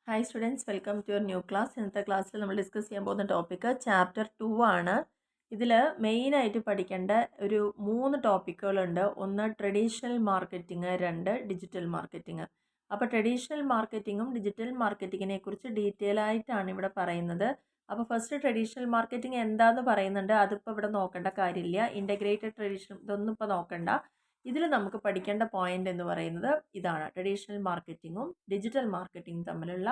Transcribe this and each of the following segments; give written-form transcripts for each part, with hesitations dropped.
Hi students, welcome to your new class. ഇന്നത്തെ ക്ലാസ്സിൽ നമ്മൾ ഡിസ്കസ് ചെയ്യാൻ പോകുന്ന ടോപ്പിക്ക് ചാപ്റ്റർ 2 ആണ്. ഇതിൽ മെയിനായിട്ട് പഠിക്കേണ്ട ഒരു 3 ടോപ്പിക്കുകളുണ്ട്. ഒന്ന് ട്രഡീഷണൽ മാർക്കറ്റിംഗ്, 2 ഡിജിറ്റൽ മാർക്കറ്റിംഗ്. അപ്പോൾ ട്രഡീഷണൽ മാർക്കറ്റിങ്ങും ഡിജിറ്റൽ മാർക്കറ്റിങ്ങിനെ കുറിച്ച് ഡീറ്റെയിൽ ആയിട്ടാണ് ഇവിടെ പറയുന്നത്. അപ്പോൾ ഫസ്റ്റ് ട്രഡീഷണൽ മാർക്കറ്റിംഗ് എന്താണെന്ന് പറയുന്നുണ്ട്. അതിപ്പോൾ ഇവിടെ നോക്കേണ്ട കാര്യമില്ല. ഇൻ്റഗ്രേറ്റഡ് ട്രഡീഷണൽ ഇതൊന്നും ഇപ്പോൾ നോക്കണ്ട. ഇതിൽ നമുക്ക് പഠിക്കേണ്ട പോയിന്റ് എന്ന് പറയുന്നത് ഇതാണ്. ട്രഡീഷണൽ മാർക്കറ്റിങ്ങും ഡിജിറ്റൽ മാർക്കറ്റിംഗും തമ്മിലുള്ള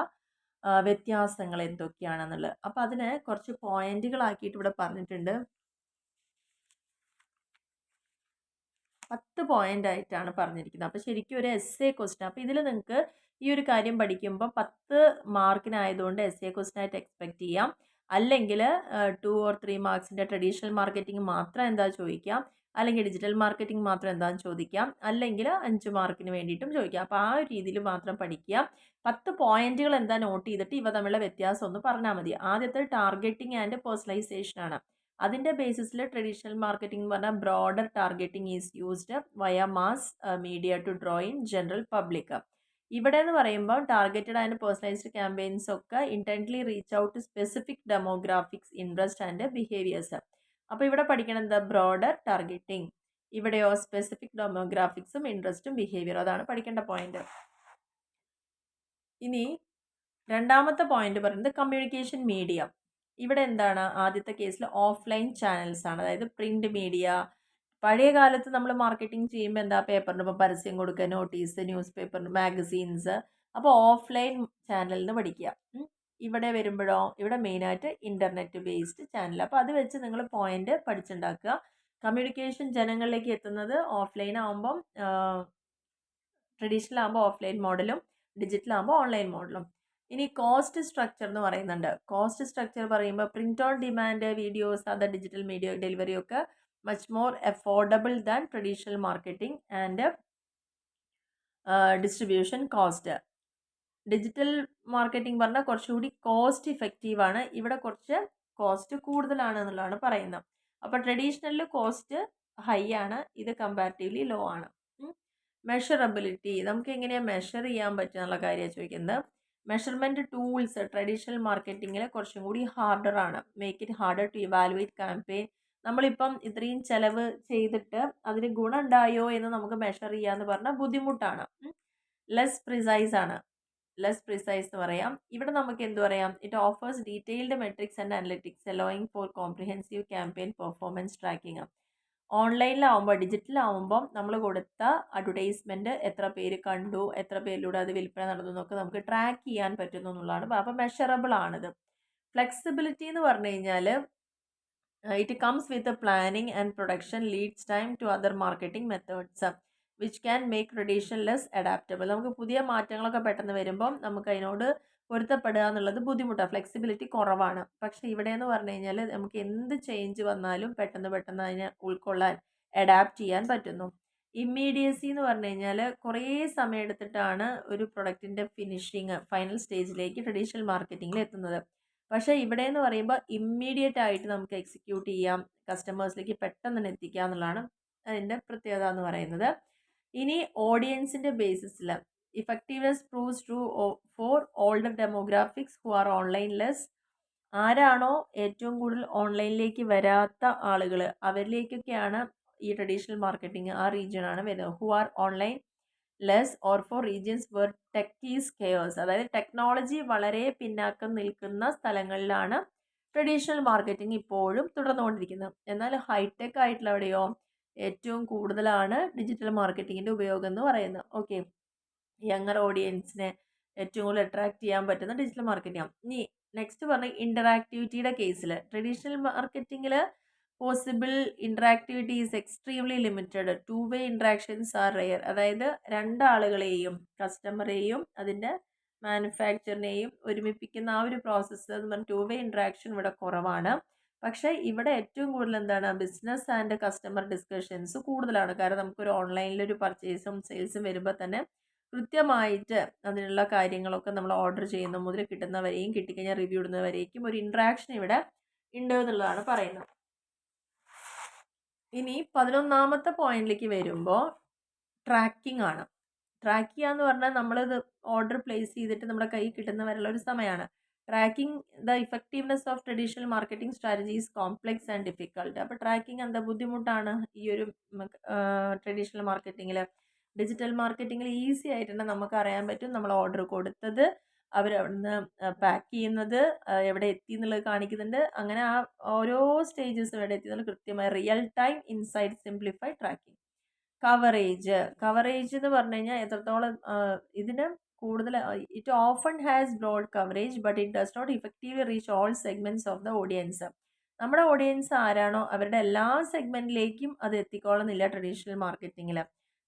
വ്യത്യാസങ്ങൾ എന്തൊക്കെയാണെന്നുള്ളത്. അപ്പോൾ അതിനെ കുറച്ച് പോയിന്റുകളാക്കിയിട്ട് ഇവിടെ പറഞ്ഞിട്ടുണ്ട്. 10 പോയിന്റ് ആയിട്ടാണ് പറഞ്ഞിരിക്കുന്നത്. അപ്പോൾ ശരിക്കും ഒരു എസ് എ ക്വസ്റ്റ്യൻ. അപ്പോൾ ഇതിൽ നിങ്ങൾക്ക് ഈ ഒരു കാര്യം പഠിക്കുമ്പോൾ 10 മാർക്കിനായതുകൊണ്ട് എസ് എ ക്വസ്റ്റ്യൻ ആയിട്ട് എക്സ്പെക്ട് ചെയ്യാം. അല്ലെങ്കിൽ 2 or 3 മാർക്സിൻ്റെ ട്രഡീഷണൽ മാർക്കറ്റിംഗ് മാത്രം എന്താ ചോദിക്കാം, അല്ലെങ്കിൽ ഡിജിറ്റൽ മാർക്കറ്റിംഗ് മാത്രം എന്താണെന്ന് ചോദിക്കാം, അല്ലെങ്കിൽ 5 മാർക്കിന് വേണ്ടിയിട്ടും ചോദിക്കാം. അപ്പോൾ ആ ഒരു രീതിയിൽ മാത്രം പഠിക്കുക. 10 പോയിന്റുകൾ എന്താ നോട്ട് ചെയ്തിട്ട് ഇവ തമ്മിലുള്ള വ്യത്യാസം ഒന്ന് പറഞ്ഞാൽ മതി. ആദ്യത്തെ ടാർഗറ്റിംഗ് ആൻഡ് പേഴ്സണലൈസേഷൻ ആണ്. അതിൻ്റെ ബേസിസിൽ ട്രഡീഷണൽ മാർക്കറ്റിംഗ് എന്ന് പറഞ്ഞാൽ broader targeting is used via mass media to draw in general public. ഇവിടെ എന്ന് പറയുമ്പോൾ ടാർഗറ്റഡ് ആൻഡ് പേഴ്സണലൈസ്ഡ് ക്യാമ്പയിൻസ് ഒക്കെ intently reach out to specific demographics, interest and behaviours. അപ്പോൾ ഇവിടെ പഠിക്കണം എന്താ, ബ്രോഡർ ടാർഗറ്റിംഗ്. ഇവിടെയോ സ്പെസിഫിക് ഡെമോഗ്രാഫിക്സും ഇൻട്രസ്റ്റും ബിഹേവിയറും. അതാണ് പഠിക്കേണ്ട പോയിന്റ്. ഇനി രണ്ടാമത്തെ പോയിന്റ് പറയുന്നത് കമ്മ്യൂണിക്കേഷൻ മീഡിയ. ഇവിടെ എന്താണ്, ആദ്യത്തെ കേസിൽ ഓഫ്ലൈൻ ചാനൽസ് ആണ്, അതായത് പ്രിന്റ് മീഡിയ. പഴയ കാലത്ത് നമ്മൾ മാർക്കറ്റിംഗ് ചെയ്യുമ്പോൾ എന്താ, പേപ്പറിന് ഇപ്പോൾ പരസ്യം കൊടുക്കുക, നോട്ടീസ്, ന്യൂസ് പേപ്പറിന്, മാഗസീൻസ്. അപ്പോൾ ഓഫ്ലൈൻ ചാനലിൽ നിന്ന് പഠിക്കുക. ഇവിടെ വരുമ്പോഴോ, ഇവിടെ മെയിനായിട്ട് ഇൻ്റർനെറ്റ് ബേസ്ഡ് ചാനൽ. അപ്പോൾ അത് വെച്ച് നിങ്ങൾ പോയിന്റ് പഠിച്ചുണ്ടാക്കുക. കമ്മ്യൂണിക്കേഷൻ ജനങ്ങളിലേക്ക് എത്തുന്നത് ഓഫ്ലൈൻ ആകുമ്പം ട്രഡീഷണൽ ആകുമ്പോൾ ഓഫ്ലൈൻ മോഡലും ഡിജിറ്റൽ ആകുമ്പോൾ ഓൺലൈൻ മോഡലും. ഇനി കോസ്റ്റ് സ്ട്രക്ചർ എന്ന് പറയുന്നുണ്ട്. കോസ്റ്റ് സ്ട്രക്ചർ പറയുമ്പോൾ print on demand, videos, other digital media delivery ഒക്കെ much more affordable than traditional marketing and distribution cost. Digital marketing പറഞ്ഞാൽ കുറച്ചുകൂടി കോസ്റ്റ് ഇഫക്റ്റീവ് ആണ്. ഇവിടെ കുറച്ച് കോസ്റ്റ് കൂടുതലാണ് എന്നുള്ളതാണ് പറയുന്നത്. അപ്പോൾ ട്രഡീഷണലിൽ കോസ്റ്റ് ഹൈ ആണ്, ഇത് കമ്പാരിറ്റീവ്ലി ലോ ആണ്. മെഷറബിലിറ്റി, നമുക്ക് എങ്ങനെയാണ് മെഷർ ചെയ്യാൻ പറ്റുക എന്നുള്ള കാര്യമാണ് ചോദിക്കുന്നത്. മെഷർമെൻറ്റ് ടൂൾസ് ട്രഡീഷണൽ മാർക്കറ്റിങ്ങിൽ കുറച്ചും കൂടി ഹാർഡർ ആണ്. Make it harder to evaluate campaign. നമ്മളിപ്പം ഇത്രയും ചിലവ് ചെയ്തിട്ട് അതിന് ഗുണം ഉണ്ടായോ എന്ന് നമുക്ക് മെഷർ ചെയ്യാന്ന് പറഞ്ഞാൽ ബുദ്ധിമുട്ടാണ്. ലെസ് പ്രിസൈസ് ആണ്. ലെസ് പ്രിസൈസ് എന്ന് പറയാം. ഇവിടെ നമുക്ക് എന്ത് പറയാം, it offers detailed metrics and analytics allowing for comprehensive campaign performance tracking. ഓൺലൈനിലാവുമ്പോൾ, ഡിജിറ്റലാവുമ്പം നമ്മൾ കൊടുത്ത അഡ്വർടൈസ്മെൻറ്റ് എത്ര പേര് കണ്ടു, എത്ര പേരിലൂടെ അത് വിൽപ്പന നടന്നു എന്നൊക്കെ നമുക്ക് ട്രാക്ക് ചെയ്യാൻ പറ്റുന്നു എന്നുള്ളതാണ്. അപ്പോൾ മെഷറബിൾ ആണിത്. ഫ്ലെക്സിബിലിറ്റി എന്ന് പറഞ്ഞു കഴിഞ്ഞാൽ it comes with planning and production leads time to other marketing methods which can make traditional less adaptable. നമുക്ക് പുതിയ മാറ്റങ്ങളൊക്കെ പെട്ടെന്ന് വരുമ്പം നമുക്ക് അതിനോട് പൊരുത്തപ്പെടുക എന്നുള്ളത് ബുദ്ധിമുട്ടാണ്. ഫ്ലെക്സിബിലിറ്റി കുറവാണ്. പക്ഷേ ഇവിടെ എന്ന് പറഞ്ഞു കഴിഞ്ഞാൽ നമുക്ക് എന്ത് ചേഞ്ച് വന്നാലും പെട്ടെന്ന് അതിനെ ഉൾക്കൊള്ളാൻ, അഡാപ്റ്റ് ചെയ്യാൻ പറ്റുന്നു. ഇമ്മീഡിയസി എന്ന് പറഞ്ഞു കഴിഞ്ഞാൽ കുറേ സമയം എടുത്തിട്ടാണ് ഒരു പ്രൊഡക്റ്റിൻ്റെ ഫിനിഷിങ്, ഫൈനൽ സ്റ്റേജിലേക്ക് ട്രഡീഷണൽ മാർക്കറ്റിങ്ങിൽ എത്തുന്നത്. പക്ഷേ ഇവിടെ എന്ന് പറയുമ്പോൾ ഇമ്മീഡിയറ്റ് ആയിട്ട് നമുക്ക് എക്സിക്യൂട്ട് ചെയ്യാം, കസ്റ്റമേഴ്സിലേക്ക് പെട്ടെന്ന് തന്നെ എത്തിക്കുക എന്നുള്ളതാണ് അതിൻ്റെ പ്രത്യേകത എന്ന് പറയുന്നത്. ഇനി ഓഡിയൻസിൻ്റെ ബേസിസിൽ effectiveness proves true for older demographics who are online less. ആരാണോ ഏറ്റവും കൂടുതൽ ഓൺലൈനിലേക്ക് വരാത്ത ആളുകൾ, അവരിലേക്കൊക്കെയാണ് ഈ ട്രഡീഷണൽ മാർക്കറ്റിംഗ് ആ റീജിയനാണ് വരുന്നത്. Who are online less or for regions where tech is scarce. അതായത് ടെക്നോളജി വളരെ പിന്നാക്കം നിൽക്കുന്ന സ്ഥലങ്ങളിലാണ് ട്രഡീഷണൽ മാർക്കറ്റിംഗ് ഇപ്പോഴും തുടർന്നുകൊണ്ടിരിക്കുന്നത്. എന്നാൽ ഹൈടെക് ആയിട്ടുള്ള എവിടെയോ ഏറ്റവും കൂടുതലാണ് ഡിജിറ്റൽ മാർക്കറ്റിങ്ങിൻ്റെ ഉപയോഗം എന്ന് പറയുന്നത്. ഓക്കെ, യങ്ങർ ഓഡിയൻസിനെ ഏറ്റവും കൂടുതൽ അട്രാക്ട് ചെയ്യാൻ പറ്റുന്ന ഡിജിറ്റൽ മാർക്കറ്റിംഗ്. ഇനി നെക്സ്റ്റ് പറഞ്ഞ ഇൻ്ററാക്ടിവിറ്റിയുടെ കേസിൽ ട്രഡീഷണൽ മാർക്കറ്റിങ്ങിൽ possible interactivity is extremely limited. Two way interactions are rare. അതായത് രണ്ടാളുകളെയും, കസ്റ്റമറെയും അതിൻ്റെ മാനുഫാക്ചറിനെയും ഒരുമിപ്പിക്കുന്ന ആ ഒരു പ്രോസസ്സ് എന്ന് പറഞ്ഞാൽ ടു വേ ഇൻട്രാക്ഷൻ ഇവിടെ കുറവാണ്. പക്ഷേ ഇവിടെ ഏറ്റവും കൂടുതൽ എന്താണ്, ബിസിനസ് ആൻഡ് കസ്റ്റമർ ഡിസ്കഷൻസ് കൂടുതലാണ്. കാരണം നമുക്കൊരു ഓൺലൈനിലൊരു പർച്ചേസും സെയിൽസും വരുമ്പോൾ തന്നെ കൃത്യമായിട്ട് അതിനുള്ള കാര്യങ്ങളൊക്കെ നമ്മൾ ഓർഡർ ചെയ്യുന്ന മുതൽ കിട്ടുന്നവരെയും കിട്ടിക്കഴിഞ്ഞാൽ റിവ്യൂ ഇടുന്നവരേക്കും ഒരു ഇൻട്രാക്ഷൻ ഇവിടെ ഉണ്ട് എന്നുള്ളതാണ് പറയുന്നത്. ഇനി 11ാമത്തെ പോയിന്റിലേക്ക് വരുമ്പോൾ ട്രാക്കിംഗ് ആണ്. ട്രാക്ക് ചെയ്യുക എന്ന് പറഞ്ഞാൽ നമ്മളിത് ഓർഡർ പ്ലേസ് ചെയ്തിട്ട് നമ്മുടെ കയ്യിൽ കിട്ടുന്ന വരെയുള്ള ഒരു സമയമാണ്. Tracking the effectiveness of traditional marketing strategies complex and difficult. അപ്പോൾ ട്രാക്കിംഗ് എന്താ ബുദ്ധിമുട്ടാണ് ഈ ഒരു ട്രഡീഷണൽ മാർക്കറ്റിങ്ങിൽ. ഡിജിറ്റൽ മാർക്കറ്റിങ്ങിൽ ഈസി ആയിട്ട് തന്നെ നമുക്ക് അറിയാൻ പറ്റും നമ്മൾ ഓർഡർ കൊടുത്തത്, അവരവിടുന്ന് പാക്ക് ചെയ്യുന്നത്, എവിടെ എത്തി എന്നുള്ളത് കാണിക്കുന്നുണ്ട്. അങ്ങനെ ആ ഓരോ സ്റ്റേജസും എവിടെ എത്തി എന്നുള്ളത് കൃത്യമായി real time insight simplify tracking. Coverage എന്ന് പറഞ്ഞു കഴിഞ്ഞാൽ എത്രത്തോളം ഇതിന് കൂടുതൽ it often has broad coverage but it does not effectively reach all segments of the audience. നമ്മുടെ ഓഡിയൻസ് ആരാണോ അവരുടെ എല്ലാ സെഗ്മെന്റിലേക്കും അത് എത്തിക്കോളുന്നില്ല ട്രഡീഷണൽ മാർക്കറ്റിങ്ങിൽ.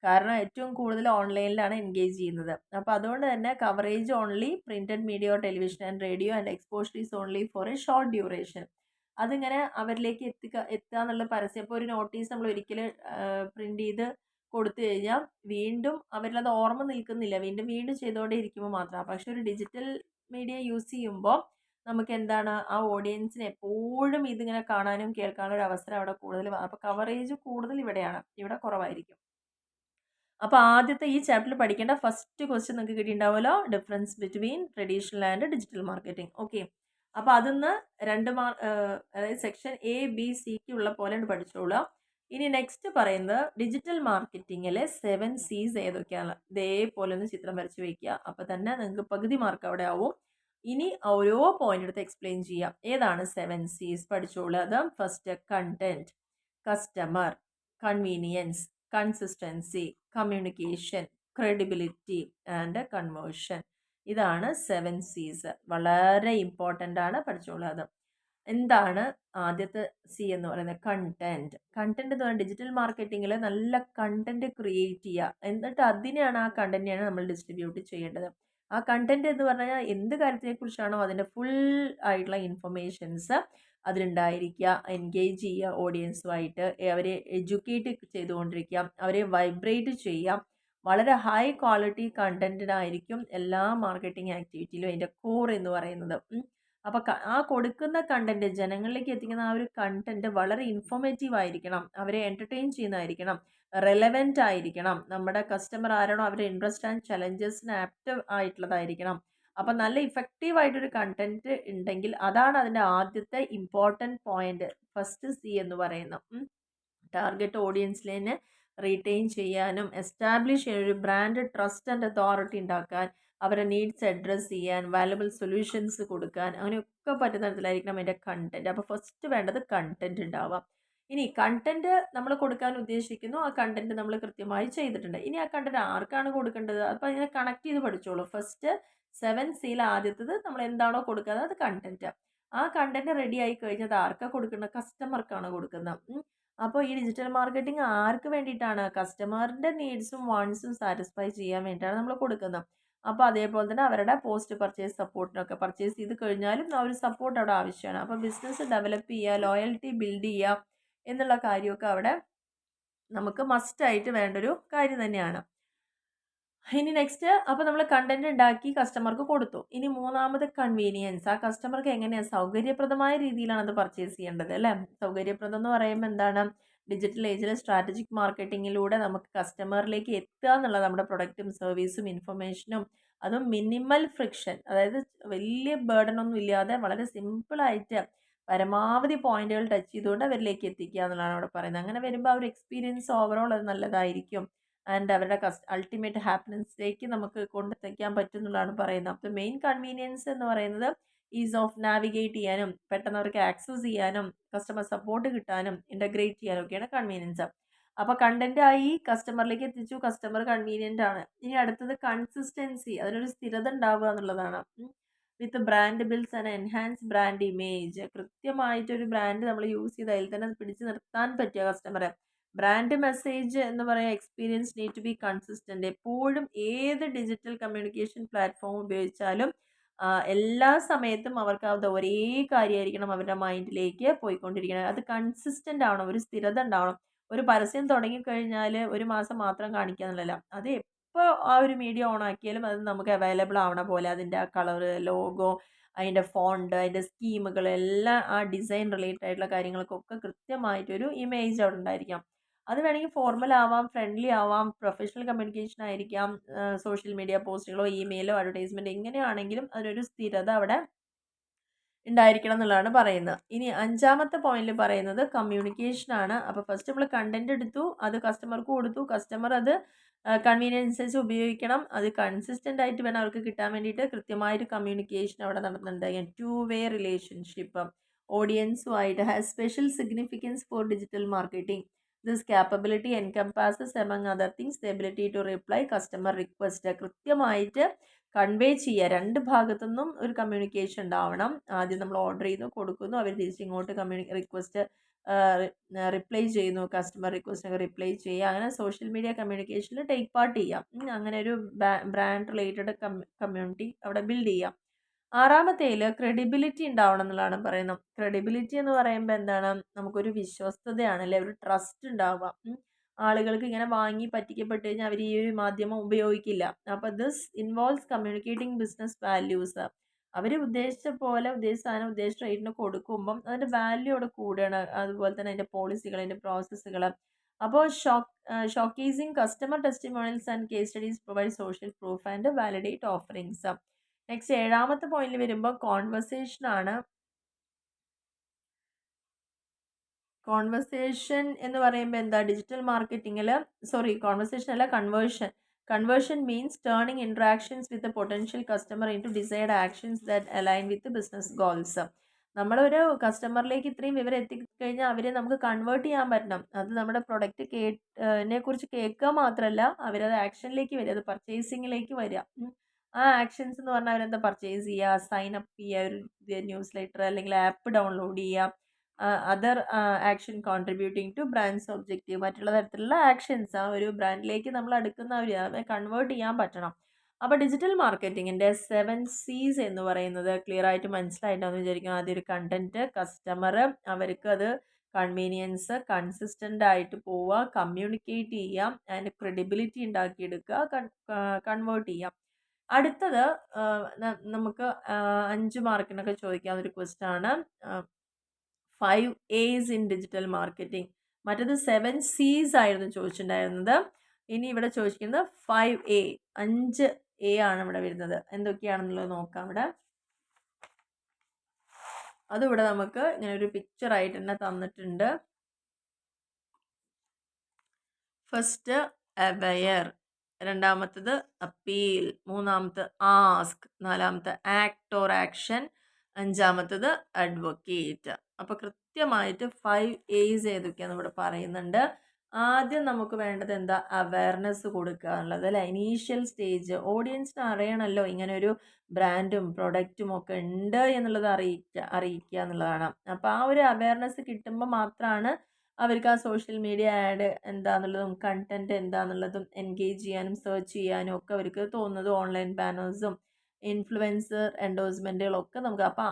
കാരണം ഏറ്റവും കൂടുതൽ ഓൺലൈനിലാണ് എൻഗേജ് ചെയ്യുന്നത്. അപ്പോൾ അതുകൊണ്ട് തന്നെ coverage only printed media, television and radio and exposure is only for a short duration. അതിങ്ങനെ അവരിലേക്ക് എത്തുക എന്നുള്ള പരസ്യം. ഇപ്പോൾ ഒരു നോട്ടീസ് നമ്മൾ ഒരിക്കലും പ്രിന്റ് ചെയ്ത് കൊടുത്തു കഴിഞ്ഞാൽ വീണ്ടും അവരിലത് ഓർമ്മ നിൽക്കുന്നില്ല, വീണ്ടും വീണ്ടും ചെയ്തുകൊണ്ടേ ഇരിക്കുമ്പോൾ മാത്രമാണ്. പക്ഷെ ഒരു ഡിജിറ്റൽ മീഡിയ യൂസ് ചെയ്യുമ്പോൾ നമുക്ക് എന്താണ് ആ ഓഡിയൻസിന് എപ്പോഴും ഇതിങ്ങനെ കാണാനും കേൾക്കാനും ഒരു അവസരം അവിടെ കൂടുതൽ. അപ്പോൾ കവറേജ് കൂടുതൽ ഇവിടെയാണ്, ഇവിടെ കുറവായിരിക്കും. അപ്പോൾ ആദ്യത്തെ ഈ ചാപ്റ്ററിൽ പഠിക്കേണ്ട ഫസ്റ്റ് ക്വസ്റ്റ്യൻ നിങ്ങൾക്ക് കിട്ടിയിട്ടുണ്ടാവുമല്ലോ, difference between traditional and digital marketing. Okay, അപ്പോൾ അതൊന്ന് അതായത് സെക്ഷൻ എ ബി സിക്ക് ഉള്ള പോലെ പഠിച്ചോളാം. ഇനി നെക്സ്റ്റ് പറയുന്നത് ഡിജിറ്റൽ മാർക്കറ്റിങ്ങിലെ 7 C's ഏതൊക്കെയാണ്. ഇതേപോലെ ഒന്ന് ചിത്രം വരച്ച് വയ്ക്കുക. അപ്പോൾ തന്നെ നിങ്ങൾക്ക് പകുതി മാർക്ക് അവിടെ ആവും. ഇനി ഓരോ പോയിന്റ് എടുത്ത് എക്സ്പ്ലെയിൻ ചെയ്യാം. ഏതാണ് 7 C's പഠിച്ചോളാം. First content, customer, convenience, consistency, communication, credibility and conversion. ഇതാണ് 7 C's. വളരെ ഇമ്പോർട്ടൻ്റ് ആണ്, പഠിച്ചോളാം. എന്താണ് ആദ്യത്തെ സി എന്ന് പറയുന്നത്? കണ്ടന്റ്. കണ്ടന്റ് എന്ന് പറയുന്നത് ഡിജിറ്റൽ മാർക്കറ്റിങ്ങിൽ നല്ല കണ്ടന്റ് ക്രിയേറ്റ് ചെയ്യുക, എന്നിട്ട് അതിനെയാണ് ആ കണ്ടന്റിനെയാണ് നമ്മൾ ഡിസ്ട്രിബ്യൂട്ട് ചെയ്യേണ്ടത്. ആ കണ്ടന്റ് എന്ന് പറഞ്ഞാൽ എന്ത് കാര്യത്തിനെ കുറിച്ചാണോ അതിൻ്റെ ഫുൾ ആയിട്ടുള്ള ഇൻഫർമേഷൻസ് അതിലുണ്ടായിരിക്കുക. എൻഗേജ് ചെയ്യുക ഓഡിയൻസുമായിട്ട്, അവരെ എഡ്യൂക്കേറ്റ് ചെയ്തുകൊണ്ടിരിക്കുക, അവരെ വൈബ്രേറ്റ് ചെയ്യുക. വളരെ ഹൈ ക്വാളിറ്റി കണ്ടന്റിനായിരിക്കും എല്ലാ മാർക്കറ്റിംഗ് ആക്ടിവിറ്റിയിലും അതിൻ്റെ കോർ എന്ന് പറയുന്നത്. അപ്പോൾ ആ കൊടുക്കുന്ന കണ്ടന്റ്, ജനങ്ങളിലേക്ക് എത്തിക്കുന്ന ആ ഒരു കണ്ടന്റ് വളരെ ഇൻഫോർമേറ്റീവ് ആയിരിക്കണം, അവരെ എൻ്റർടൈൻ ചെയ്യുന്നതായിരിക്കണം, റെലവെൻ്റ് ആയിരിക്കണം, നമ്മുടെ കസ്റ്റമർ ആരാണോ അവരുടെ ഇൻട്രസ്റ്റ് ആൻഡ് ചലഞ്ചസിന് ആപ്റ്റ് ആയിട്ടുള്ളതായിരിക്കണം. അപ്പം നല്ല ഇഫക്റ്റീവ് ആയിട്ടൊരു കണ്ടന്റ് ഉണ്ടെങ്കിൽ അതാണ് അതിൻ്റെ ആദ്യത്തെ ഇമ്പോർട്ടൻറ്റ് പോയിന്റ്, ഫസ്റ്റ് സി എന്ന് പറയുന്നത്. ടാർഗറ്റ് ഓഡിയൻസിനെ റീറ്റെയിൻ ചെയ്യാനും എസ്റ്റാബ്ലിഷ് ചെയ്യാൻ, ഒരു ബ്രാൻഡ് ട്രസ്റ്റ് ആൻഡ് അതോറിറ്റി ഉണ്ടാക്കാൻ, അവരുടെ നീഡ്സ് അഡ്രസ്സ് ചെയ്യാൻ, വാല്യുബിൾ സൊല്യൂഷൻസ് കൊടുക്കാൻ, അങ്ങനെയൊക്കെ പറ്റുന്ന തരത്തിലായിരിക്കണം അതിൻ്റെ കണ്ടന്റ്. അപ്പോൾ ഫസ്റ്റ് വേണ്ടത് കണ്ടന്റ് ഉണ്ടാവാം. ഇനി കണ്ടന്റ് നമ്മൾ കൊടുക്കാൻ ഉദ്ദേശിക്കുന്നു, ആ കണ്ടന്റ് നമ്മൾ കൃത്യമായി ചെയ്തിട്ടുണ്ട്. ഇനി ആ കണ്ടന്റ് ആർക്കാണ് കൊടുക്കേണ്ടത്? അപ്പോൾ അതിനെ കണക്ട് ചെയ്ത് പഠിച്ചോളൂ. ഫസ്റ്റ് 7 Cയിൽ ആദ്യത്തത് നമ്മൾ എന്താണോ കൊടുക്കുന്നത് അത് കണ്ടന്റ്. ആ കണ്ടന്റ് റെഡി ആയി കഴിഞ്ഞത് ആർക്കാണ് കൊടുക്കുന്നത്? കസ്റ്റമർക്കാണ് കൊടുക്കുന്നത്. അപ്പോൾ ഈ ഡിജിറ്റൽ മാർക്കറ്റിംഗ് ആർക്ക് വേണ്ടിയിട്ടാണ്? കസ്റ്റമറിൻ്റെ നീഡ്സും വാണ്ട്സും സാറ്റിസ്ഫൈ ചെയ്യാൻ വേണ്ടിയിട്ടാണ് നമ്മൾ കൊടുക്കുന്നത്. അപ്പോൾ അതേപോലെ തന്നെ അവരുടെ പോസ്റ്റ് പർച്ചേസ് സപ്പോർട്ടിനൊക്കെ, പർച്ചേസ് ചെയ്ത് കഴിഞ്ഞാലും ആ ഒരു സപ്പോർട്ട് അവിടെ ആവശ്യമാണ്. അപ്പോൾ ബിസിനസ് ഡെവലപ്പ് ചെയ്യുക, ലോയൽറ്റി ബിൽഡ് ചെയ്യുക എന്നുള്ള കാര്യമൊക്കെ അവിടെ നമുക്ക് മസ്റ്റായിട്ട് വേണ്ടൊരു കാര്യം തന്നെയാണ്. ഇനി നെക്സ്റ്റ്, അപ്പോൾ നമ്മൾ കണ്ടന്റ് ഉണ്ടാക്കി കസ്റ്റമർക്ക് കൊടുത്തു. ഇനി മൂന്നാമത് കൺവീനിയൻസ്. ആ കസ്റ്റമർക്ക് എങ്ങനെയാണ് സൗകര്യപ്രദമായ രീതിയിലാണ് അത് പർച്ചേസ് ചെയ്യേണ്ടത്, അല്ലേ? സൗകര്യപ്രദം എന്ന് പറയുമ്പോൾ എന്താണ്? ഡിജിറ്റൽ ഏജിലെ സ്ട്രാറ്റജിക് മാർക്കറ്റിങ്ങിലൂടെ നമുക്ക് കസ്റ്റമറിലേക്ക് എത്തുക എന്നുള്ളത്, നമ്മുടെ പ്രൊഡക്റ്റും സർവീസും ഇൻഫർമേഷനും, അതും മിനിമൽ ഫ്രിക്ഷൻ, അതായത് വലിയ ബേർഡൻ ഒന്നും ഇല്ലാതെ വളരെ സിമ്പിളായിട്ട് പരമാവധി പോയിന്റുകൾ ടച്ച് ചെയ്തുകൊണ്ട് അവരിലേക്ക് എത്തിക്കുക എന്നുള്ളതാണ് അവിടെ പറയുന്നത്. അങ്ങനെ വരുമ്പോൾ ആ ഒരു എക്സ്പീരിയൻസ് ഓവറോൾ അത് നല്ലതായിരിക്കും. ആൻഡ് അവരുടെ അൾട്ടിമേറ്റ് ഹാപ്പിനെസ്സിലേക്ക് നമുക്ക് കൊണ്ടെത്തിക്കാൻ പറ്റും എന്നുള്ളതാണ് പറയുന്നത്. അപ്പോൾ മെയിൻ കൺവീനിയൻസ് എന്ന് പറയുന്നത് ഈസ് ഓഫ് നാവിഗേറ്റ് ചെയ്യാനും പെട്ടെന്ന് അവർക്ക് ആക്സസ് ചെയ്യാനും കസ്റ്റമർ സപ്പോർട്ട് കിട്ടാനും ഇൻ്റഗ്രേറ്റ് ചെയ്യാനും ഒക്കെയാണ് കൺവീനിയൻസ്. അപ്പോൾ കണ്ടന്റ് ആയി കസ്റ്റമറിലേക്ക് എത്തിച്ചു, കസ്റ്റമർ കൺവീനിയൻ്റ് ആണ്. ഇനി അടുത്തത് കൺസിസ്റ്റൻസി, അതിനൊരു സ്ഥിരത ഉണ്ടാവുക എന്നുള്ളതാണ്. With brand builds and enhance brand image. കൃത്യമായിട്ടൊരു ബ്രാൻഡ് നമ്മൾ യൂസ് ചെയ്ത് അതിൽ തന്നെ പിടിച്ചു നിർത്താൻ പറ്റിയ കസ്റ്റമറെ. ബ്രാൻഡ് മെസ്സേജ് എന്ന് പറയുക experience need to be consistent. എപ്പോഴും ഏത് ഡിജിറ്റൽ കമ്മ്യൂണിക്കേഷൻ പ്ലാറ്റ്ഫോം ഉപയോഗിച്ചാലും എല്ലാ സമയത്തും അവർക്ക് അത് ഒരേ കാര്യമായിരിക്കണം അവരുടെ മൈൻഡിലേക്ക് പോയിക്കൊണ്ടിരിക്കണം. അത് കൺസിസ്റ്റൻ്റ് ആവണം, ഒരു സ്ഥിരത ഉണ്ടാവണം. ഒരു പരസ്യം തുടങ്ങിക്കഴിഞ്ഞാൽ ഒരു മാസം മാത്രം കാണിക്കുക എന്നുള്ളതല്ല, അത് എപ്പോൾ ആ ഒരു മീഡിയ ഓൺ ആക്കിയാലും അത് നമുക്ക് അവൈലബിൾ ആവണ പോലെ അതിൻ്റെ ആ കളറ്, ലോഗോ, അതിൻ്റെ ഫോണ്ട്, അതിൻ്റെ സ്കീമുകൾ എല്ലാം, ആ ഡിസൈൻ റിലേറ്റഡ് ആയിട്ടുള്ള കാര്യങ്ങൾക്കൊക്കെ കൃത്യമായിട്ടൊരു ഇമേജ് അവിടെ ഉണ്ടായിരിക്കാം. അത് വേണമെങ്കിൽ ഫോർമൽ ആവാം, ഫ്രണ്ട്ലി ആവാം, പ്രൊഫഷണൽ കമ്മ്യൂണിക്കേഷൻ ആയിരിക്കാം, സോഷ്യൽ മീഡിയ പോസ്റ്റുകളോ ഇമെയിലോ അഡ്വർടൈസ്മെന്റ് എങ്ങനെയാണെങ്കിലും അതിനൊരു സ്ഥിരത അവിടെ ഉണ്ടായിരിക്കണം എന്നുള്ളതാണ് പറയുന്നത്. ഇനി 5ാമത്തെ പോയിന്റിൽ പറയുന്നത് കമ്മ്യൂണിക്കേഷൻ ആണ്. അപ്പോൾ ഫസ്റ്റ് നമ്മൾ കണ്ടന്റ് എടുത്തു, അത് കസ്റ്റമർക്ക് കൊടുത്തു, കസ്റ്റമർ അത് കൺവീനിയൻസ് അനുസരിച്ച് ഉപയോഗിക്കണം, അത് കൺസിസ്റ്റന്റ് ആയിട്ട് വേണം അവർക്ക് കിട്ടാൻ വേണ്ടിയിട്ട്. കൃത്യമായൊരു കമ്മ്യൂണിക്കേഷൻ അവിടെ നടന്നുണ്ട്. 2-way റിലേഷൻഷിപ്പ് ഓഡിയൻസുമായിട്ട് has special significance for digital marketing. This capability encompasses among other things the ability to reply customer request. കൃത്യമായിട്ട് കൺവേ ചെയ്യുക, രണ്ട് ഭാഗത്തുനിന്നും ഒരു കമ്മ്യൂണിക്കേഷൻ ഉണ്ടാവണം. ആദ്യം നമ്മൾ ഓർഡർ ചെയ്യുന്നു, കൊടുക്കുന്നു, അവർ തിരിച്ചിങ്ങോട്ട് റിക്വസ്റ്റ് റിപ്ലൈ ചെയ്യുന്നു, കസ്റ്റമർ റിക്വസ്റ്റിനൊക്കെ റിപ്ലൈ ചെയ്യുക, അങ്ങനെ സോഷ്യൽ മീഡിയ കമ്മ്യൂണിക്കേഷനിൽ ടേക്ക് പാർട്ട് ചെയ്യാം. അങ്ങനെ ഒരു ബ്രാൻഡ് റിലേറ്റഡ് കമ്മ്യൂണിറ്റി അവിടെ ബിൽഡ് ചെയ്യാം. 6ാമത്തേൽ ക്രെഡിബിലിറ്റി ഉണ്ടാവണം എന്നുള്ളതാണ് പറയുന്നത്. ക്രെഡിബിലിറ്റി എന്ന് പറയുമ്പോൾ എന്താണ്, നമുക്കൊരു വിശ്വസ്തതയാണ്, അല്ലെ, ഒരു ട്രസ്റ്റ് ഉണ്ടാവുക. ആളുകൾക്ക് ഇങ്ങനെ വാങ്ങി പറ്റിക്കപ്പെട്ട് കഴിഞ്ഞാൽ അവർ ഈ ഒരു മാധ്യമം ഉപയോഗിക്കില്ല. അപ്പോൾ this involves communicating business values. അവർ ഉദ്ദേശിച്ച പോലെ ഉദ്ദേശിച്ച സാധനം ഉദ്ദേശിച്ച റേറ്റിന് കൊടുക്കുമ്പം അതിൻ്റെ വാല്യൂ അവിടെ കൂടുകയാണ്. അതുപോലെ തന്നെ അതിൻ്റെ പോളിസികൾ, അതിൻ്റെ പ്രോസസ്സുകൾ. അപ്പോൾ showcasing customer testimonials and case studies provide social proof and validate offerings. Next 7ാമത്തെ പോയിന്റിൽ വരുമ്പോൾ കോൺവെർസേഷൻ ആണ്. കോൺവെർസേഷൻ എന്ന് പറയുമ്പോൾ എന്താ, ഡിജിറ്റൽ മാർക്കറ്റിങ്ങിൽ കോൺവെർസേഷൻ അല്ല, conversion means turning interactions with a potential customer into desired actions that align with business goals. നമ്മളൊരു കസ്റ്റമറിലേക്ക് ഇത്രയും വിവരം എത്തിക്കഴിഞ്ഞാൽ അവരെ നമുക്ക് കൺവേർട്ട് ചെയ്യാൻ പറ്റണം. അത് നമ്മുടെ പ്രൊഡക്റ്റ് കുറിച്ച് കേൾക്കുക മാത്രമല്ല, അവരത് ആക്ഷനിലേക്ക് വരിക, അത് പർച്ചേസിങ്ങിലേക്ക് വരിക. ആ ആക്ഷൻസ് എന്ന് പറഞ്ഞാൽ അവരെന്താ പർച്ചേസ് ചെയ്യുക, സൈൻ അപ്പ് ചെയ്യുക, ഒരു ന്യൂസ് ലെറ്റർ അല്ലെങ്കിൽ ആപ്പ് ഡൗൺലോഡ് ചെയ്യുക, other action contributing to brands objective, മറ്റുള്ള തരത്തിലുള്ള ആക്ഷൻസ് ആ ഒരു ബ്രാൻഡിലേക്ക് നമ്മൾ അടുക്കുന്നവർ കൺവേർട്ട് ചെയ്യാൻ പറ്റണം. അപ്പോൾ ഡിജിറ്റൽ മാർക്കറ്റിങ്ങിൻ്റെ 7 C's എന്ന് പറയുന്നത് ക്ലിയർ ആയിട്ട് മനസ്സിലായിട്ടാന്ന് വിചാരിക്കും. ആദ്യം ഒരു കണ്ടന്റ്, കസ്റ്റമർ, അവർക്ക് അത് കൺവീനിയൻസ്, കൺസിസ്റ്റൻ്റ് ആയിട്ട് പോവുക, കമ്മ്യൂണിക്കേറ്റ് ചെയ്യാം, ആൻഡ് ക്രെഡിബിലിറ്റി ഉണ്ടാക്കിയെടുക്കുക, കൺവേർട്ട് ചെയ്യാം. അടുത്തത് നമുക്ക് 5 മാർക്കിനൊക്കെ ചോദിക്കാവുന്ന ഒരു ക്വസ്റ്റ്യൻ ആണ് 5 A's ഇൻ ഡിജിറ്റൽ മാർക്കറ്റിംഗ്. മറ്റത് 7 C's ആയിരുന്നു ചോദിച്ചിട്ടുണ്ടായിരുന്നത്. ഇനി ഇവിടെ ചോദിക്കുന്നത് 5 A ആണ് ഇവിടെ വരുന്നത്. എന്തൊക്കെയാണെന്നുള്ളത് നോക്കാം. ഇവിടെ അതിവിടെ നമുക്ക് ഇങ്ങനെ ഒരു പിക്ചർ ആയിട്ട് തന്നെ തന്നിട്ടുണ്ട്. ഫസ്റ്റ് അവെയർ, 2ാമത്തത് അപ്പീൽ, 3ാമത്തെ ആസ്ക്, 4ാമത്തെ ആക്ട് ഓർ ആക്ഷൻ, 5ാമത്തത് അഡ്വക്കേറ്റ്. അപ്പോൾ കൃത്യമായിട്ട് 5 A's ഏതൊക്കെയാണെന്ന് ഇവിടെ പറയുന്നുണ്ട്. ആദ്യം നമുക്ക് വേണ്ടത് എന്താ, അവയർനെസ് കൊടുക്കുക എന്നുള്ളത്, അല്ലെ, ഇനീഷ്യൽ സ്റ്റേജ്. ഓഡിയൻസിന് അറിയണമല്ലോ ഇങ്ങനെ ഒരു ബ്രാൻഡും പ്രൊഡക്റ്റും ഒക്കെ ഉണ്ട് എന്നുള്ളത് അറിയിക്കുക എന്നുള്ളതാണ്. അപ്പോൾ ആ ഒരു അവയർനെസ് കിട്ടുമ്പോൾ മാത്രമാണ് അവർക്ക് ആ സോഷ്യൽ മീഡിയ ആഡ് എന്താണെന്നുള്ളതും കണ്ടന്റ് എന്താണെന്നുള്ളതും എൻഗേജ് ചെയ്യാനും സെർച്ച് ചെയ്യാനും ഒക്കെ അവർക്ക് തോന്നുന്നത്. ഓൺലൈൻ ബാനേഴ്സും ഇൻഫ്ലുവൻസർ എൻഡോഴ്സ്മെൻറ്റുകളൊക്കെ നമുക്ക്, അപ്പോൾ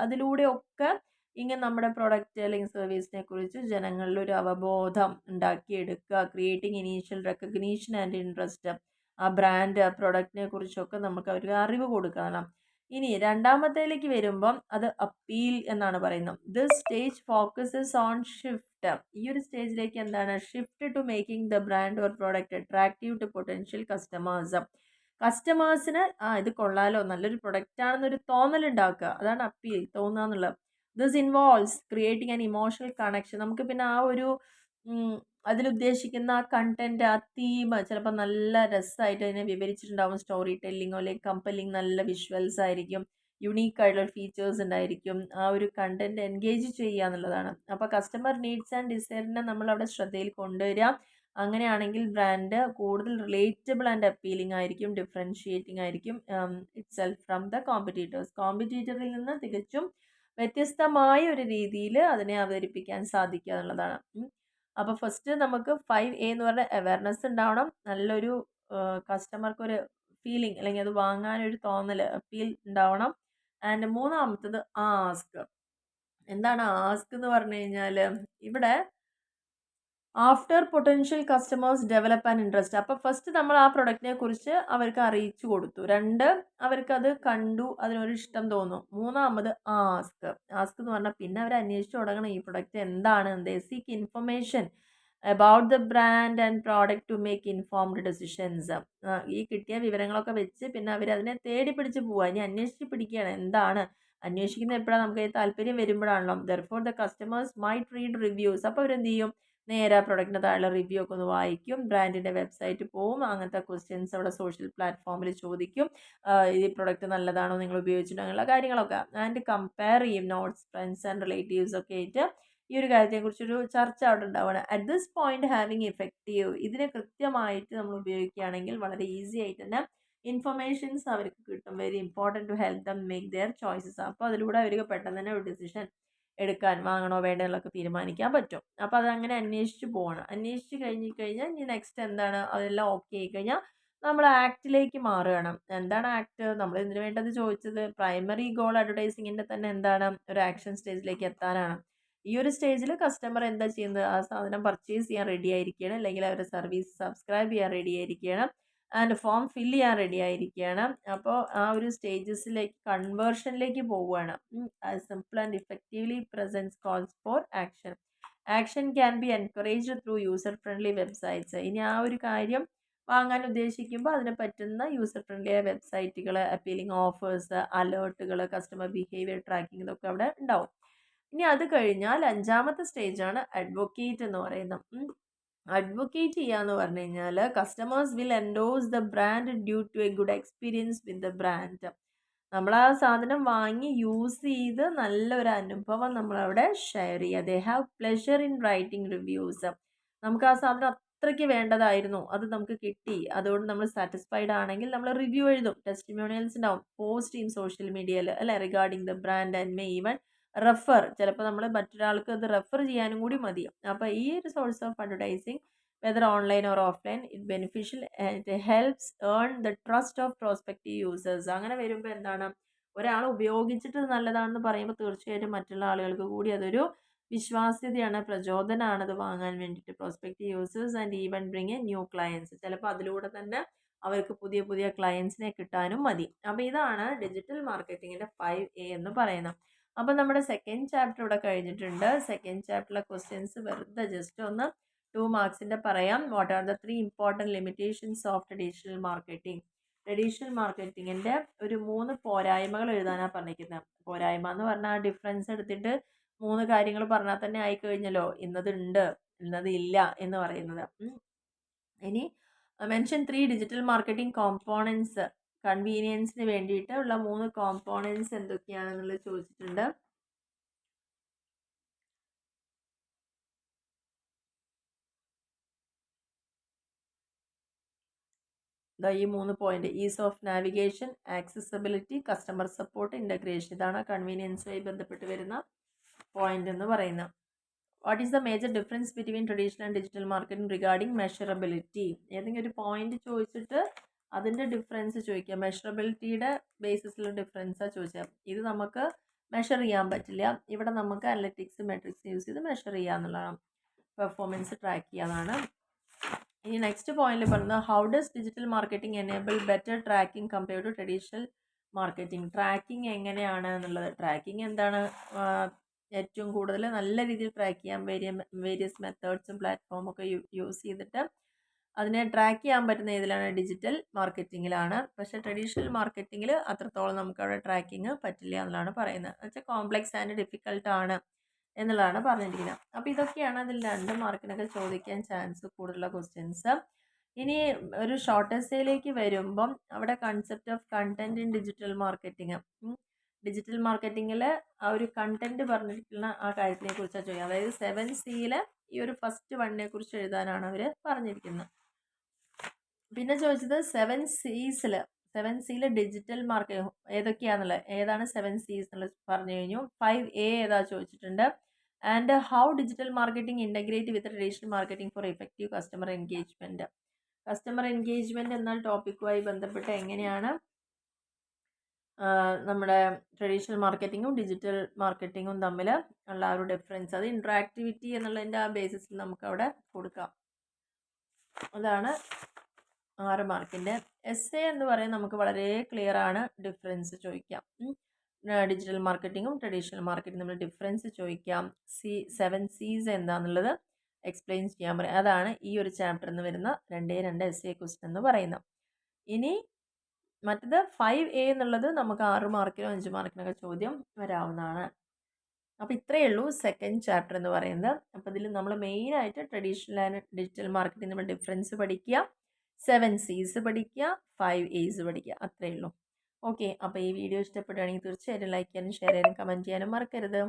അതിലൂടെയൊക്കെ ഇങ്ങനെ നമ്മുടെ പ്രൊഡക്റ്റ് അല്ലെങ്കിൽ സർവീസിനെ കുറിച്ച് ജനങ്ങളിൽ ഒരു അവബോധം ഉണ്ടാക്കിയെടുക്കുക. Creating initial recognition and interest, ആ ബ്രാൻഡ് പ്രൊഡക്റ്റിനെ കുറിച്ചൊക്കെ നമുക്ക് അവർക്ക് അറിവ് കൊടുക്കണം. ഇനി 2ാമത്തേലേക്ക് വരുമ്പം അത് അപ്പീൽ എന്നാണ് പറയുന്നത്. This stage focuses on shift. ഈ ഒരു സ്റ്റേജിലേക്ക് എന്താണ്, shift to making the brand or product attractive to potential customers. കസ്റ്റമേഴ്സിന് ഇത് കൊള്ളാലോ, നല്ലൊരു പ്രൊഡക്റ്റ് ആണെന്നൊരു തോന്നലുണ്ടാക്കുക, അതാണ് അപ്പീൽ, തോന്നുക എന്നുള്ളത്. This involves creating an emotional connection. നമുക്ക് പിന്നെ ആ ഒരു അതിലുദ്ദേശിക്കുന്ന ആ കണ്ടന്റ്, ആ തീം ചിലപ്പോൾ നല്ല രസമായിട്ട് അതിനെ വിവരിച്ചിട്ടുണ്ടാവും. സ്റ്റോറി ടെല്ലിങ്ങോ അല്ലെങ്കിൽ കമ്പല്ലിങ് നല്ല വിഷ്വൽസ് ആയിരിക്കും, യുണീക്ക് ആയിട്ടുള്ള ഫീച്ചേഴ്സ് ഉണ്ടായിരിക്കും. ആ ഒരു കണ്ടന്റ് എൻഗേജ് ചെയ്യുക എന്നുള്ളതാണ്. അപ്പോൾ കസ്റ്റമർ നീഡ്സ് ആൻഡ് ഡിസൈറിനെ നമ്മൾ അവിടെ ശ്രദ്ധയിൽ കൊണ്ടുവരിക. അങ്ങനെയാണെങ്കിൽ ബ്രാൻഡ് കൂടുതൽ റിലേറ്റബിൾ ആൻഡ് അപ്പീലിംഗ് ആയിരിക്കും, ഡിഫറൻഷിയേറ്റിംഗ് ആയിരിക്കും itself from the competitors. കോമ്പറ്റീറ്ററിൽ നിന്ന് തികച്ചും വ്യത്യസ്തമായ ഒരു രീതിയിൽ അതിനെ അവതരിപ്പിക്കാൻ സാധിക്കുക എന്നുള്ളതാണ്. അപ്പോൾ ഫസ്റ്റ് നമുക്ക് 5A എന്ന് പറഞ്ഞ അവയർനെസ് ഉണ്ടാവണം, നല്ലൊരു കസ്റ്റമർക്കൊരു ഫീലിംഗ് അല്ലെങ്കിൽ അത് വാങ്ങാനൊരു തോന്നൽ, അപ്പീൽ ഉണ്ടാവണം. ആൻഡ് 3ാമത്തത് ആസ്ക്. എന്താണ് ആസ്ക് എന്ന് പറഞ്ഞു കഴിഞ്ഞാൽ, ഇവിടെ after potential customers develop and interest. അപ്പോൾ ഫസ്റ്റ് നമ്മൾ ആ പ്രൊഡക്റ്റിനെ കുറിച്ച് അവർക്ക് അറിയിച്ചു കൊടുത്തു. 2, അവർക്കത് കണ്ടു, അതിനൊരു ഇഷ്ടം തോന്നും. 3ാമത് ആസ്ക് എന്ന് പറഞ്ഞാൽ പിന്നെ അവർ അന്വേഷിച്ച് തുടങ്ങണം ഈ പ്രൊഡക്റ്റ് എന്താണ്. They seek information about the brand and product to make informed decisions. ഈ കിട്ടിയ വിവരങ്ങളൊക്കെ വെച്ച് പിന്നെ അവർ അതിനെ തേടി പിടിച്ച് പോവുക, ഇനി അന്വേഷിച്ച് പിടിക്കുകയാണ് എന്താണ് അന്വേഷിക്കുന്നത്. എപ്പോഴാണ് നമുക്ക് ഈ താല്പര്യം വരുമ്പോഴാണല്ലോ. Therefore the customers might read reviews. അപ്പോൾ അവരെന്ത് ചെയ്യും, നേരെ ആ പ്രൊഡക്റ്റിൻ്റെ താഴെ റിവ്യൂ ഒക്കെ ഒന്ന് വായിക്കും, ബ്രാൻഡിൻ്റെ വെബ്സൈറ്റ് പോവും, അങ്ങനത്തെ ക്വസ്റ്റ്യൻസ് അവിടെ സോഷ്യൽ പ്ലാറ്റ്ഫോമിൽ ചോദിക്കും. ഈ പ്രൊഡക്റ്റ് നല്ലതാണോ, നിങ്ങൾ ഉപയോഗിച്ചിട്ടോ, അങ്ങനെയുള്ള കാര്യങ്ങളൊക്കെ. ആൻഡ് കമ്പയർ ചെയ്യും നോട്ട്സ്, ഫ്രണ്ട്സ് ആൻഡ് റിലേറ്റീവ്സ് ഒക്കെ ആയിട്ട് ഈ ഒരു കാര്യത്തെക്കുറിച്ചൊരു ചർച്ച അവിടെ ഉണ്ടാവുകയാണ്. At this point having effective, ഇതിനെ കൃത്യമായിട്ട് നമ്മൾ ഉപയോഗിക്കുകയാണെങ്കിൽ വളരെ ഈസി ആയിട്ട് തന്നെ ഇൻഫർമേഷൻസ് അവർക്ക് കിട്ടും. Very important to help them make their choices. അപ്പോൾ അതിലൂടെ അവർക്ക് പെട്ടെന്ന് തന്നെ ഒരു ഡിസിഷൻ എടുക്കാൻ, വാങ്ങണോ വേണ്ടതെന്നൊക്കെ തീരുമാനിക്കാൻ പറ്റും. അപ്പോൾ അതങ്ങനെ അന്വേഷിച്ച് പോകണം. അന്വേഷിച്ച് കഴിഞ്ഞാൽ ഇനി നെക്സ്റ്റ് എന്താണ്, അതെല്ലാം ഓക്കെ ആയി കഴിഞ്ഞാൽ നമ്മൾ ആക്റ്റിലേക്ക് മാറുകയാണ്. എന്താണ് ആക്ട്, നമ്മൾ ഇതിന് വേണ്ടത് ചോദിച്ചത് പ്രൈമറി ഗോൾ അഡ്വർടൈസിങ്ങിൻ്റെ തന്നെ എന്താണ്, ഒരു ആക്ഷൻ സ്റ്റേജിലേക്ക് എത്താനാണ്. ഈ ഒരു സ്റ്റേജിൽ കസ്റ്റമർ എന്താ ചെയ്യുന്നത്, ആ സാധനം പർച്ചേസ് ചെയ്യാൻ റെഡി ആയിരിക്കുകയാണ്, അല്ലെങ്കിൽ അവരുടെ സർവീസ് സബ്സ്ക്രൈബ് ചെയ്യാൻ റെഡി ആയിരിക്കുകയാണ്, ആൻഡ് ഫോം ഫില്ല് ചെയ്യാൻ റെഡി ആയിരിക്കുകയാണ്. അപ്പോൾ ആ ഒരു സ്റ്റേജസിലേക്ക്, കൺവേർഷനിലേക്ക് പോവുകയാണ്. Simple and effectively presence calls for action. Action can be encouraged through user friendly websites. ഇനി ആ ഒരു കാര്യം വാങ്ങാൻ ഉദ്ദേശിക്കുമ്പോൾ അതിന് പറ്റുന്ന യൂസർ ഫ്രണ്ട്ലി ആയ വെബ്സൈറ്റുകൾ, അപ്പീലിംഗ് ഓഫേഴ്സ്, അലേർട്ടുകൾ, കസ്റ്റമർ ബിഹേവിയർ ട്രാക്കിംഗ്, ഇതൊക്കെ അവിടെ ഉണ്ടാവും. ഇനി അത് കഴിഞ്ഞാൽ അഞ്ചാമത്തെ സ്റ്റേജാണ് അഡ്വക്കേറ്റ് എന്ന് പറയുന്നത്. അഡ്വക്കേറ്റ് ചെയ്യുക എന്ന് പറഞ്ഞു കഴിഞ്ഞാൽ customers will endorse the brand due to a good experience with the brand. നമ്മൾ ആ സാധനം വാങ്ങി യൂസ് ചെയ്ത് നല്ലൊരു അനുഭവം നമ്മളവിടെ ഷെയർ ചെയ്യുക. They have pleasure in writing reviews. നമുക്ക് ആ സാധനം അത്രയ്ക്ക് വേണ്ടതായിരുന്നു, അത് നമുക്ക് കിട്ടി, അതുകൊണ്ട് നമ്മൾ സാറ്റിസ്ഫൈഡ് ആണെങ്കിൽ നമ്മൾ റിവ്യൂ എഴുതും, ടെസ്റ്റിമോണിയൽസ് ഉണ്ടാവും, പോസ്റ്റ് ചെയ്യും സോഷ്യൽ മീഡിയയിൽ അല്ലെ, regarding the brand and may even refer. ചിലപ്പോൾ നമ്മൾ മറ്റൊരാൾക്ക് അത് റെഫർ ചെയ്യാനും കൂടി മതി. അപ്പോൾ ഈ ഒരു source of advertising, whether online or offline, it beneficial, it helps earn the trust of prospective users. അങ്ങനെ വരുമ്പോൾ എന്താണ്, ഒരാൾ ഉപയോഗിച്ചിട്ട് നല്ലതാണെന്ന് പറയുമ്പോൾ തീർച്ചയായിട്ടും മറ്റുള്ള ആളുകൾക്ക് കൂടി അതൊരു വിശ്വാസ്യതയാണ്, പ്രചോദനമാണ് അത് വാങ്ങാൻ വേണ്ടിയിട്ട്. Prospective users and even bring a new clients. ചിലപ്പോൾ അതിലൂടെ തന്നെ അവർക്ക് പുതിയ പുതിയ ക്ലയൻസിനെ കിട്ടാനും മതി. അപ്പോൾ ഇതാണ് ഡിജിറ്റൽ മാർക്കറ്റിങ്ങിൻ്റെ 5A എന്ന് പറയുന്നത്. അപ്പോൾ നമ്മുടെ സെക്കൻഡ് ചാപ്റ്റർ ഇവിടെ കഴിഞ്ഞിട്ടുണ്ട്. സെക്കൻഡ് ചാപ്റ്ററിലെ ക്വസ്റ്റ്യൻസ് വെറുതെ ജസ്റ്റ് ഒന്ന് 2 മാർക്സിൻ്റെ പറയാം. What are the 3 important limitations of traditional marketing. Traditional മാർക്കറ്റിങ്ങിൻ്റെ ഒരു 3 പോരായ്മകൾ എഴുതാനാണ് പറഞ്ഞിരിക്കുന്നത്. പോരായ്മ എന്ന് പറഞ്ഞാൽ ഡിഫറൻസ് എടുത്തിട്ട് 3 കാര്യങ്ങൾ പറഞ്ഞാൽ തന്നെ ആയിക്കഴിഞ്ഞല്ലോ, ഇന്നതുണ്ട് ഇന്നത് ഇല്ല എന്ന് പറയുന്നത്. ഇനി മെൻഷൻ 3 ഡിജിറ്റൽ മാർക്കറ്റിംഗ് കോമ്പോണൻസ്. കൺവീനിയൻസിന് വേണ്ടിയിട്ട് ഉള്ള 3 കോമ്പോണൻസ് എന്തൊക്കെയാണെന്നുള്ളത് ചോദിച്ചിട്ടുണ്ട്. ഈ 3 point: ease of navigation, accessibility, customer support, integration. ഇതാണ് കൺവീനിയൻസുമായി ബന്ധപ്പെട്ട് വരുന്ന പോയിന്റ് എന്ന് പറയുന്നത്. What is the major difference between traditional and digital marketing regarding measurability. ഏതെങ്കിലും ഒരു പോയിന്റ് ചോദിച്ചിട്ട് അതിൻ്റെ ഡിഫറൻസ് ചോദിക്കുക. മെഷറബിലിറ്റിയുടെ ബേസിസിലുള്ള ഡിഫറൻസാണ് ചോദിച്ചാൽ. ഇത് നമുക്ക് മെഷർ ചെയ്യാൻ പറ്റില്ല. ഇവിടെ നമുക്ക് അനലറ്റിക്സ്, മെട്രിക്സ് യൂസ് ചെയ്ത് മെഷർ ചെയ്യുക എന്നുള്ളതാണ്. പെർഫോമൻസ് ട്രാക്ക് ചെയ്യാനാണ്. ഇനി നെക്സ്റ്റ് പോയിന്റിൽ പറയുന്നത് how does digital marketing enable better tracking compared to traditional marketing. Tracking എങ്ങനെയാണ് എന്നുള്ളത്. ട്രാക്കിംഗ് എന്താണ്, ഏറ്റവും കൂടുതൽ നല്ല രീതിയിൽ ട്രാക്ക് ചെയ്യാൻ വേരിയസ് മെത്തേഡ്സും പ്ലാറ്റ്ഫോമും ഒക്കെ യൂസ് ചെയ്തിട്ട് അതിനെ ട്രാക്ക് ചെയ്യാൻ പറ്റുന്ന ഏതിലാണ്, ഡിജിറ്റൽ മാർക്കറ്റിങ്ങിലാണ്. പക്ഷേ ട്രഡീഷണൽ മാർക്കറ്റിങ്ങിൽ അത്രത്തോളം നമുക്ക് അവിടെ ട്രാക്കിങ് പറ്റില്ല എന്നുള്ളതാണ് പറയുന്നത്. എന്നുവെച്ചാൽ കോംപ്ലെക്സ് ആൻഡ് ഡിഫിക്കൽട്ട് ആണ് എന്നുള്ളതാണ് പറഞ്ഞിരിക്കുന്നത്. അപ്പോൾ ഇതൊക്കെയാണ് അതിൽ 2 മാർക്കിനൊക്കെ ചോദിക്കാൻ ചാൻസ് കൂടുതലുള്ള ക്വസ്റ്റ്യൻസ്. ഇനി ഒരു ഷോർട്ട് എസ്സേയിലേക്ക് വരുമ്പം അവിടെ concept of content in digital marketing. Digital മാർക്കറ്റിങ്ങിൽ ആ ഒരു കണ്ടന്റ് പറഞ്ഞിരിക്കുന്ന ആ കാര്യത്തിനെ കുറിച്ചാണ് ചോദിക്കുക. അതായത് 7Cയിൽ ഈ ഒരു ഫസ്റ്റ് 1നെ കുറിച്ച് എഴുതാനാണ് അവർ പറഞ്ഞിരിക്കുന്നത്. പിന്നെ ചോദിച്ചത് 7Cയിൽ ഡിജിറ്റൽ മാർക്കറ്റിംഗ് ഏതൊക്കെയാണെന്നുള്ളത്, ഏതാണ് 7Cs എന്നുള്ളത് പറഞ്ഞു കഴിഞ്ഞു. 5A ഏതാ ചോദിച്ചിട്ടുണ്ട്. And how digital marketing integrate with traditional marketing for effective customer engagement. Customer engagement എന്ന ടോപ്പിക്കുമായി ബന്ധപ്പെട്ട് എങ്ങനെയാണ് നമ്മുടെ ട്രഡീഷണൽ മാർക്കറ്റിങ്ങും ഡിജിറ്റൽ മാർക്കറ്റിങ്ങും തമ്മിൽ ഉള്ള ആ ഒരു ഡിഫറൻസ്, അത് ഇൻട്രാക്ടിവിറ്റി എന്നുള്ളതിൻ്റെ ആ ബേസിസിൽ നമുക്ക് അവിടെ കൊടുക്കാം. അതാണ് 6 മാർക്കിൻ്റെ. എസ്സേ എന്ന് പറയുന്നത് നമുക്ക് വളരെ ക്ലിയർ ആണ്, ഡിഫറൻസ് ചോദിക്കാം. ഡിജിറ്റൽ മാർക്കറ്റിങ്ങും ട്രഡീഷണൽ മാർക്കറ്റിംഗ് തമ്മിൽ ഡിഫറൻസ് ചോദിക്കാം. 7Cs എന്താണെന്നുള്ളത് എക്സ്പ്ലെയിൻ ചെയ്യാൻ പറയും. അതാണ് ഈ ഒരു ചാപ്റ്ററിൽ നിന്ന് വരുന്ന 2 essay ക്വസ്റ്റ്യൻ എന്ന് പറയുന്നത്. ഇനി മറ്റത് 5A എന്നുള്ളത് നമുക്ക് 6 മാർക്കിനോ 5 മാർക്കിനൊക്കെ ചോദ്യം വരാവുന്നതാണ്. അപ്പോൾ ഇത്രയേ ഉള്ളൂ സെക്കൻഡ് ചാപ്റ്റർ എന്ന് പറയുന്നത്. അപ്പോൾ ഇതിൽ നമ്മൾ മെയിനായിട്ട് ട്രഡീഷണൽ ആൻഡ് ഡിജിറ്റൽ മാർക്കറ്റിംഗ് തമ്മിൽ ഡിഫറൻസ് പഠിക്കുക, 7 C's പഠിക്കുക, 5 A's പഠിക്കുക, അത്രയേ ഉള്ളൂ. ഓക്കെ, അപ്പോൾ ഈ വീഡിയോ ഇഷ്ടപ്പെടുകയാണെങ്കിൽ തീർച്ചയായിട്ടും ലൈക്ക് ചെയ്യാനും ഷെയർ ചെയ്യാനും കമൻറ്റ് ചെയ്യാനും മറക്കരുത്.